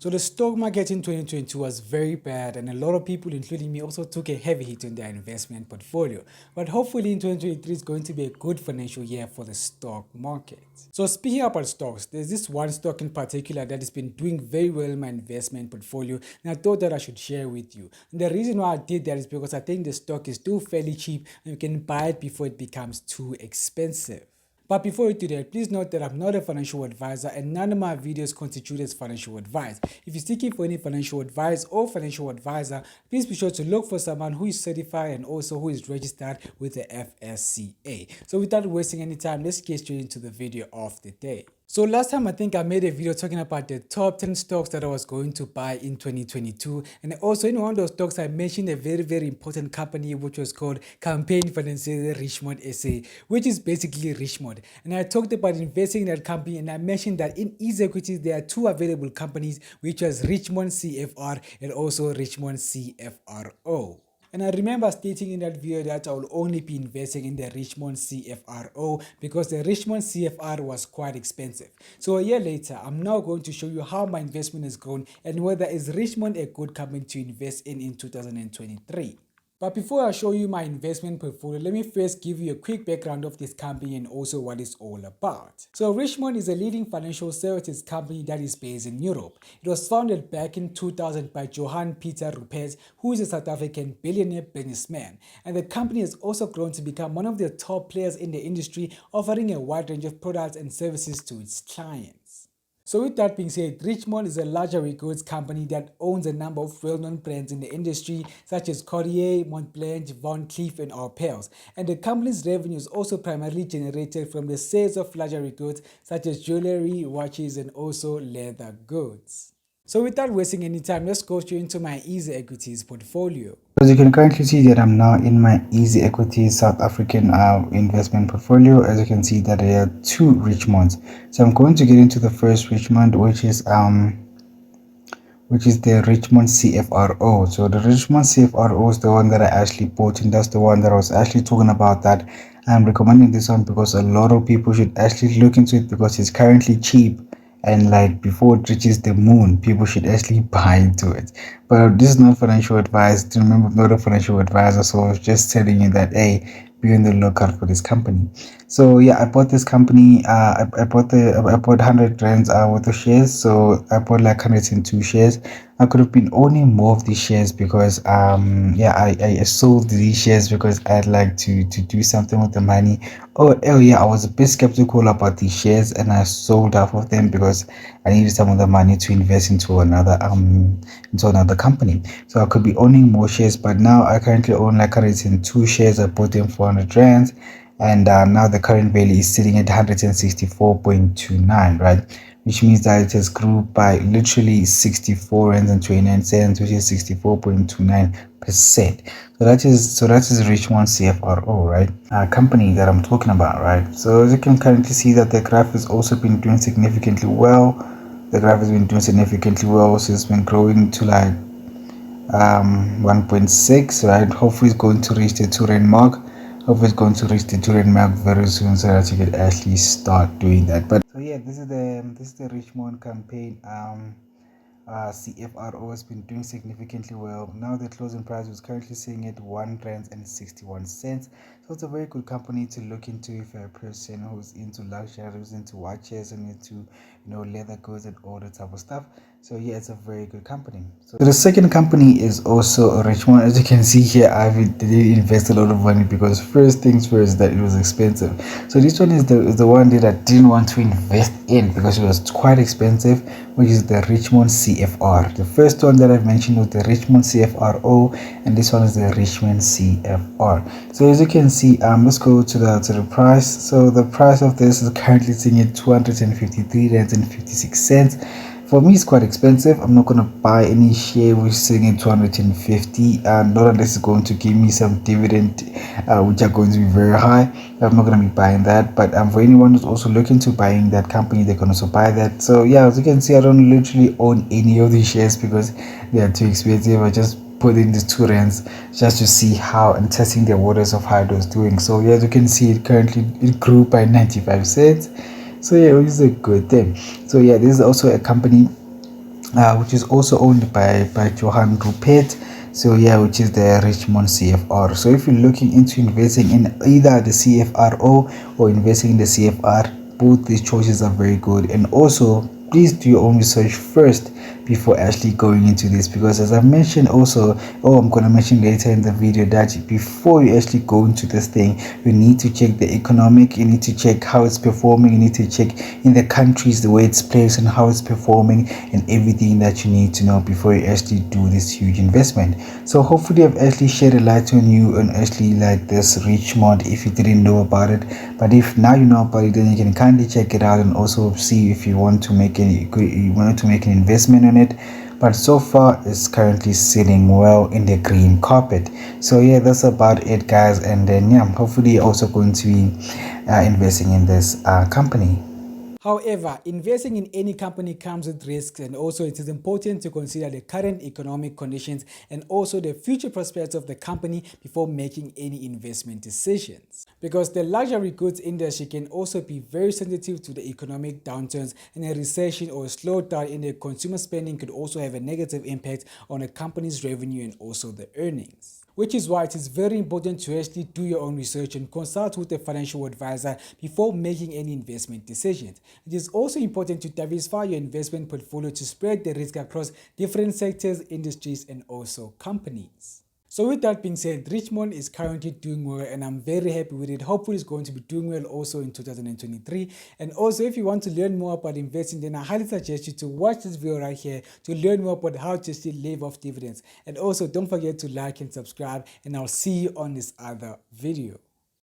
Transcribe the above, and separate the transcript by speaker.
Speaker 1: So the stock market in 2022 was very bad, and a lot of people, including me, also took a heavy hit on their investment portfolio. But hopefully in 2023 is going to be a good financial year for the stock market. So speaking about stocks, there's this one stock in particular that has been doing very well in my investment portfolio, and I thought that I should share with you. And the reason why I did that is because I think the stock is still fairly cheap and you can buy it before it becomes too expensive. But before we do that, please note that I'm not a financial advisor and none of my videos constitute as financial advice. If you're seeking for any financial advice or financial advisor, please be sure to look for someone who is certified and also who is registered with the FSCA. So without wasting any time, let's get straight into the video of the day. So last time I think I made a video talking about the top 10 stocks that I was going to buy in 2022, and also in one of those stocks I mentioned a very important company which was called Campaign Financier Richemont SA, which is basically Richemont. And I talked about investing in that company, and I mentioned that in Easy Equities there are two available companies, which was Richemont CFR and also Richemont CFRO. And I remember stating in that video that I will only be investing in the Richemont CFRO because the Richemont CFR was quite expensive. So a year later, I'm now going to show you how my investment has grown and whether is Richemont a good company to invest in 2023. But before I show you my investment portfolio, let me first give you a quick background of this company and also what it's all about. So Richemont is a leading financial services company that is based in Europe. It was founded back in 2000 by Johan Peter Rupert, who is a South African billionaire businessman. And the company has also grown to become one of the top players in the industry, offering a wide range of products and services to its clients. So with that being said, Richemont is a luxury goods company that owns a number of well-known brands in the industry such as Cartier, Montblanc, Van Cleef and Arpels. And the company's revenue is also primarily generated from the sales of luxury goods such as jewelry, watches and also leather goods. So without wasting any time, let's go straight into my Easy Equities portfolio.
Speaker 2: As you can currently see that I'm now in my Easy Equities South African investment portfolio. As you can see that there are two Richemonts. So I'm going to get into the first Richemont, which is the Richemont CFRO. So the Richemont CFRO is the one that I actually bought, and that's the one that I was actually talking about, that I'm recommending this one because a lot of people should actually look into it because it's currently cheap, and like before it reaches the moon, people should actually buy into it. But this is not financial advice. Remember, I'm not a financial advisor, so I was just telling you that, hey, be on the lookout for this company. So yeah, I bought this company. I bought 100 rands worth of shares. So I bought like 102 shares. I could have been owning more of these shares because yeah, I sold these shares because I'd like to do something with the money. Oh yeah, I was a bit skeptical about these shares, and I sold half of them because I needed some of the money to invest into another company. So I could be owning more shares, but now I currently own like 102 shares. I bought them for 100 rands, and now the current value is sitting at 164.29, right? Which means that it has grew by literally 64 rands and 29 cents, which is 64.29%. So that is Richemont CFRO, right? Company that I'm talking about, right? So as you can currently see that the graph has also been doing significantly well. The graph has been doing significantly well, so it's been growing to like 1.6, right? Hopefully it's going to reach the 2 rand mark. Hopefully it's going to reach the 2 rand mark very soon, so that you can actually start doing that. But so yeah, this is the Richemont campaign CFRO has been doing significantly well. Now the closing price is currently sitting at 1 rand and 61 cents. So it's a very good company to look into if you're a person who's into luxury, who's into watches and into leather goods and all that type of stuff. So yeah, it's a very good company. So the second company is also Richemont. As you can see here, I did invest a lot of money because first things first, that it was expensive. So this one is the one that I didn't want to invest in because it was quite expensive, which is the Richemont CFR. The first one that I've mentioned was the Richemont CFRO, and this one is the Richemont CFR. So as you can see, let's go to the price. So the price of this is currently sitting at 253 rands and 56 cents. For me, it's quite expensive. I'm not going to buy any share which is sitting at 250, and not unless it's going to give me some dividend, which are going to be very high. I'm not going to be buying that. But for anyone who's also looking to buying that company, they can also buy that. So yeah, as you can see, I don't literally own any of these shares because they are too expensive. I just put in these 2 rands just to see how, and testing the waters of how it was doing. So yeah, as you can see, it grew by 95 cents. So yeah, it is a good thing. So yeah, this is also a company which is also owned by Johan Rupert. So yeah, which is the Richmond CFR. So if you're looking into investing in either the CFRO or investing in the CFR, both these choices are very good. And also, please do your own research first before actually going into this, because as I mentioned also, I'm gonna mention later in the video, that before you actually go into this thing, you need to check the economic, you need to check how it's performing, you need to check in the countries the way it's placed and how it's performing, and everything that you need to know before you actually do this huge investment. So hopefully I've actually shed a light on you and actually like this Richmond if you didn't know about it. But if now you know about it, then you can kindly check it out and also see if you want to make an investment on it. But so far it's currently sitting well in the green carpet. So yeah, that's about it, guys. And then yeah, hopefully also going to be investing in this company.
Speaker 1: However, investing in any company comes with risks, and also it is important to consider the current economic conditions and also the future prospects of the company before making any investment decisions. Because the luxury goods industry can also be very sensitive to the economic downturns, and a recession or a slowdown in the consumer spending could also have a negative impact on a company's revenue and also the earnings. Which is why it is very important to actually do your own research and consult with a financial advisor before making any investment decisions. It is also important to diversify your investment portfolio to spread the risk across different sectors, industries, and also companies. So with that being said, Richmond is currently doing well and I'm very happy with it. Hopefully it's going to be doing well also in 2023. And also if you want to learn more about investing, then I highly suggest you to watch this video right here to learn more about how to still live off dividends. And also don't forget to like and subscribe, and I'll see you on this other video.